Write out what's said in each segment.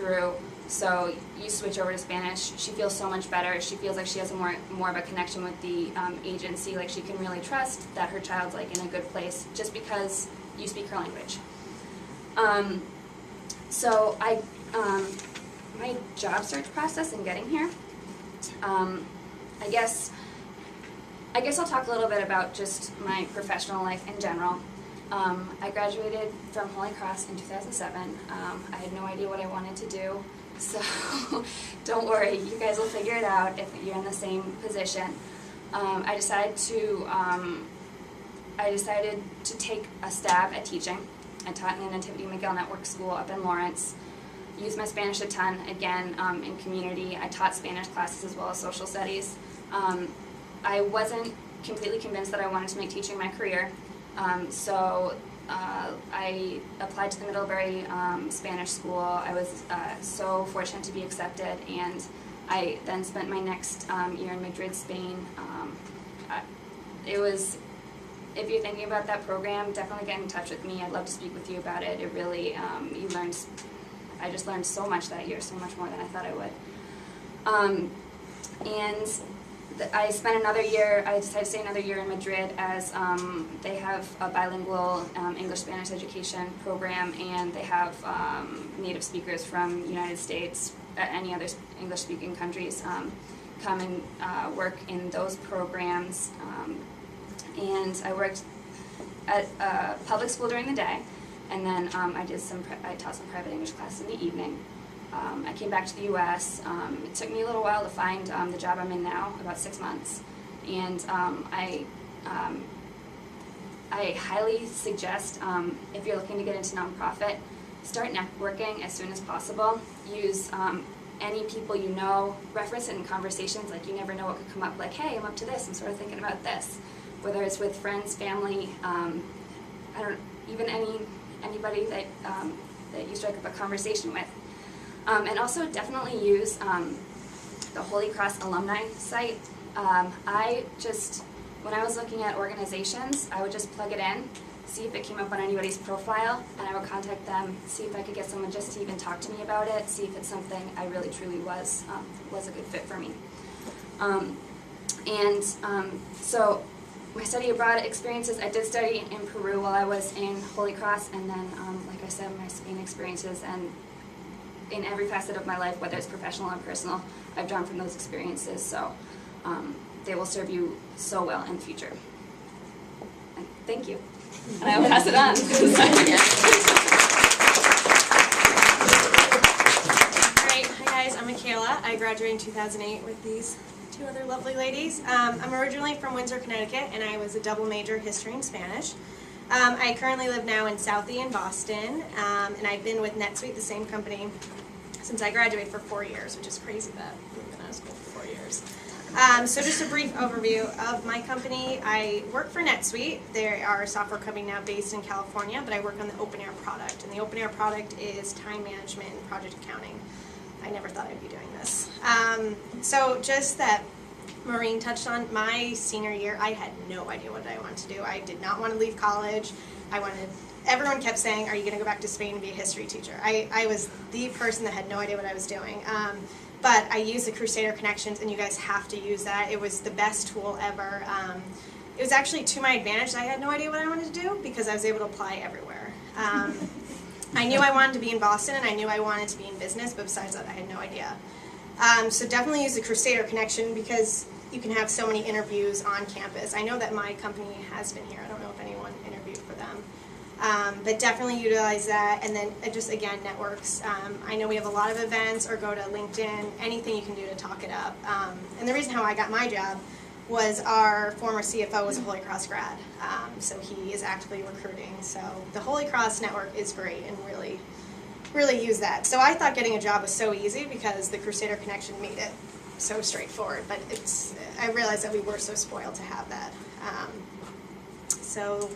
through, so you switch over to Spanish. She feels so much better. She feels like she has more of a connection with the agency, like she can really trust that her child's like in a good place just because you speak her language. So my job search process in getting here, I guess I'll talk a little bit about just my professional life in general. I graduated from Holy Cross in 2007. I had no idea what I wanted to do, so don't worry, you guys will figure it out if you're in the same position. I decided to take a stab at teaching. I taught in the Nativity McGill Network School up in Lawrence. Used my Spanish a ton, again, in community. I taught Spanish classes as well as social studies. I wasn't completely convinced that I wanted to make teaching my career, so I applied to the Middlebury Spanish School. I was so fortunate to be accepted, and I then spent my next year in Madrid, Spain. It was, if you're thinking about that program, definitely get in touch with me. I'd love to speak with you about it. It really, I just learned so much that year, so much more than I thought I would. I spent another year, I decided to stay another year in Madrid as they have a bilingual English-Spanish education program, and they have native speakers from the United States, any other English-speaking countries come and work in those programs. And I worked at a public school during the day, and then I taught some private English classes in the evening. I came back to the U.S. It took me a little while to find the job I'm in now, about 6 months, and I highly suggest, if you're looking to get into nonprofit, start networking as soon as possible. Use any people you know, reference it in conversations. Like, you never know what could come up, like, hey, I'm up to this, I'm sort of thinking about this. Whether it's with friends, family, even anybody that you strike up a conversation with. And also definitely use the Holy Cross alumni site. When I was looking at organizations, I would just plug it in, see if it came up on anybody's profile, and I would contact them, see if I could get someone just to even talk to me about it, see if it's something I really truly was a good fit for me. So my study abroad experiences, I did study in Peru while I was in Holy Cross, and then, like I said, my Spain experiences, and in every facet of my life, whether it's professional or personal, I've drawn from those experiences, so they will serve you so well in the future. And thank you. And I will pass it on. Alright, hi guys, I'm Michaela. I graduated in 2008 with these two other lovely ladies. I'm originally from Windsor, Connecticut, and I was a double major, history and Spanish. I currently live now in Southie in Boston, and I've been with NetSuite, the same company, since I graduated for 4 years, which is crazy that we've been out of school for 4 years. So just a brief overview of my company. I work for NetSuite. They are a software company now based in California, but I work on the open air product, and the open air product is time management and project accounting. I never thought I'd be doing this. So just that Maureen touched on, my senior year, I had no idea what I wanted to do. I did not want to leave college. Everyone kept saying, are you going to go back to Spain and be a history teacher? I was the person that had no idea what I was doing. But I used the Crusader Connections, and you guys have to use that. It was the best tool ever. It was actually to my advantage that I had no idea what I wanted to do, because I was able to apply everywhere. I knew I wanted to be in Boston, and I knew I wanted to be in business, but besides that, I had no idea. So definitely use the Crusader Connection, because you can have so many interviews on campus. I know that my company has been here. I don't know if anyone interviewed for them. But definitely utilize that, and then just, again, networks. I know we have a lot of events, or go to LinkedIn, anything you can do to talk it up. And the reason how I got my job was our former CFO was a Holy Cross grad, so he is actively recruiting. So the Holy Cross network is great, and really use that. So I thought getting a job was so easy because the Crusader Connection made it so straightforward, but I realized that we were so spoiled to have that. So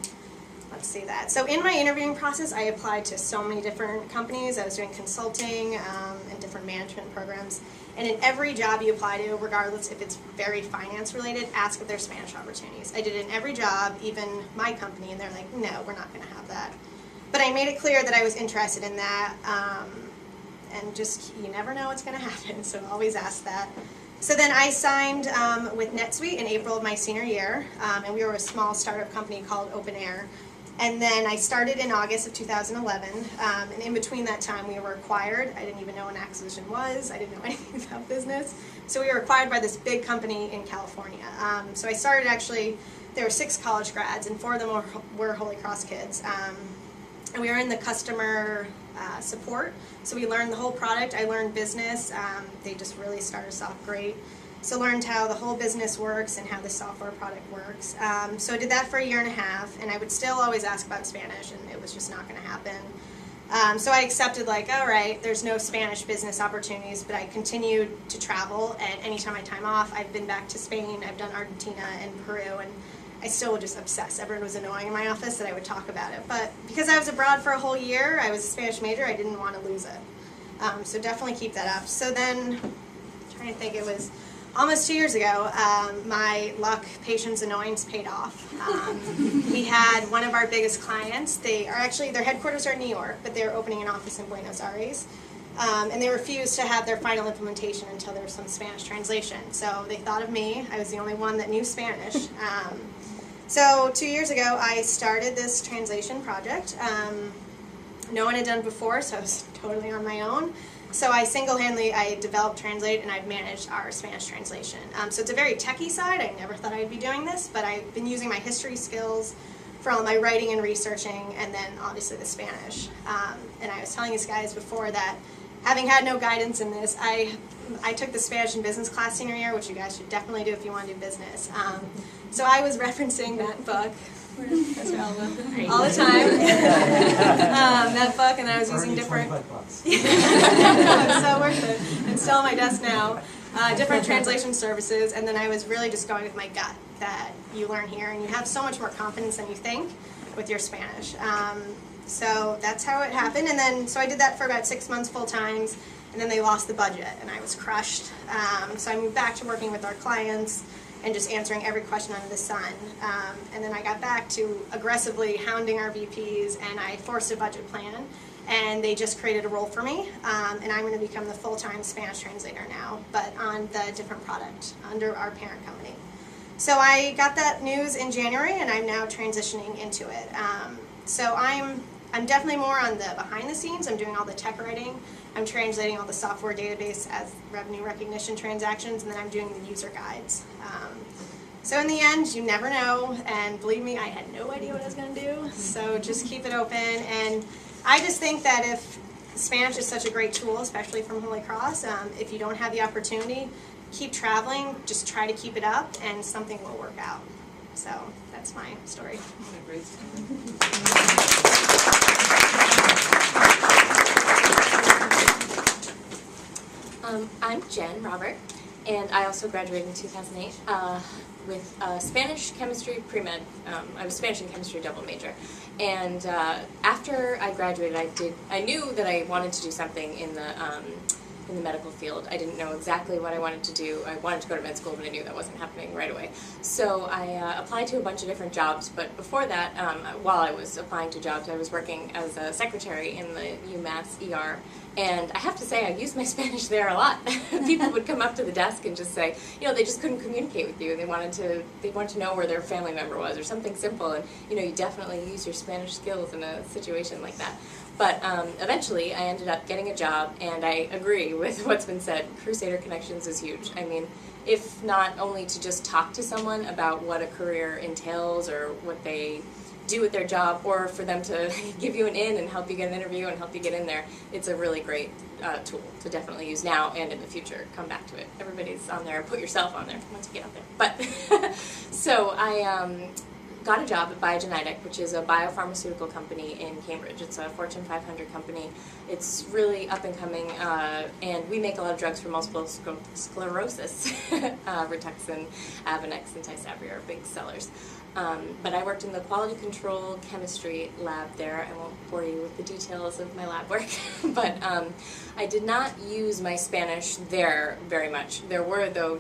let's see that. So in my interviewing process, I applied to so many different companies. I was doing consulting and different management programs. And in every job you apply to, regardless if it's very finance related, ask if there's Spanish opportunities. I did it in every job, even my company, and they're like, no, we're not going to have that. But I made it clear that I was interested in that. and just, you never know what's going to happen, so always ask that. So then I signed with NetSuite in April of my senior year, and we were a small startup company called Open Air. And then I started in August of 2011, and in between that time we were acquired. I didn't even know what an acquisition was. I didn't know anything about business. So we were acquired by this big company in California. So I started actually, there were 6 college grads, and 4 of them were Holy Cross kids. And we were in the customer support. So we learned the whole product. I learned business. They just really started us off great. So learned how the whole business works and how the software product works. So I did that for a year and a half, and I would still always ask about Spanish, and it was just not going to happen. So I accepted, like, all right, there's no Spanish business opportunities, but I continued to travel, and anytime I had time off, I've been back to Spain, I've done Argentina and Peru, and I still would just obsess. Everyone was annoying in my office that I would talk about it. But because I was abroad for a whole year, I was a Spanish major, I didn't want to lose it. So definitely keep that up. So then, I'm trying to think, it was almost 2 years ago, my luck, patience, annoyance paid off. We had one of our biggest clients. They are actually, their headquarters are in New York, but they're opening an office in Buenos Aires. And they refused to have their final implementation until there was some Spanish translation. So they thought of me. I was the only one that knew Spanish. So 2 years ago, I started this translation project. No one had done it before, so I was totally on my own. So I single-handedly, I developed, translate, and I've managed our Spanish translation. So it's a very techie side. I never thought I'd be doing this, but I've been using my history skills for all my writing and researching, and then obviously the Spanish. And I was telling these guys before that, having had no guidance in this, I took the Spanish and business class senior year, which you guys should definitely do if you want to do business. So I was referencing that book all the time. That book, and I was using different. It's so worth it. It's still on my desk now. Different translation services, and then I was really just going with my gut that you learn here, and you have so much more confidence than you think with your Spanish. So that's how it happened, and then so I did that for about 6 months full time, and then they lost the budget, and I was crushed. So I moved back to working with our clients and just answering every question under the sun. And then I got back to aggressively hounding our VPs, and I forced a budget plan, and they just created a role for me, and I'm going to become the full-time Spanish translator now, but on the different product under our parent company. So I got that news in January, and I'm now transitioning into it. So I'm definitely more on the behind the scenes. I'm doing all the tech writing. I'm translating all the software database as revenue recognition transactions, and then I'm doing the user guides. So in the end, you never know, and believe me, I had no idea what I was going to do, so just keep it open. And I just think that if Spanish is such a great tool, especially from Holy Cross, if you don't have the opportunity, keep traveling, just try to keep it up, and something will work out. So that's my story. I'm Jen Robert, and I also graduated in 2008 with Spanish chemistry pre-med. I was Spanish and chemistry double major, and after I graduated, I knew that I wanted to do something in the medical field. I didn't know exactly what I wanted to do. I wanted to go to med school, but I knew that wasn't happening right away. So I applied to a bunch of different jobs, but before that, while I was applying to jobs, I was working as a secretary in the UMass ER, and I have to say I used my Spanish there a lot. People would come up to the desk and just say, you know, they just couldn't communicate with you, and they wanted to know where their family member was, or something simple, and you know, you definitely use your Spanish skills in a situation like that. But eventually, I ended up getting a job, and I agree with what's been said. Crusader Connections is huge. I mean, if not only to just talk to someone about what a career entails or what they do with their job, or for them to give you an in and help you get an interview and help you get in there, it's a really great tool to definitely use now and in the future. Come back to it. Everybody's on there. Put yourself on there once you get out there. But so I got a job at Biogenetic, which is a biopharmaceutical company in Cambridge. It's a Fortune 500 company. It's really up and coming, and we make a lot of drugs for multiple sclerosis. Rituxan, Avonex, and Tysabri are big sellers. But I worked in the quality control chemistry lab there. I won't bore you with the details of my lab work, but I did not use my Spanish there very much. There were, though,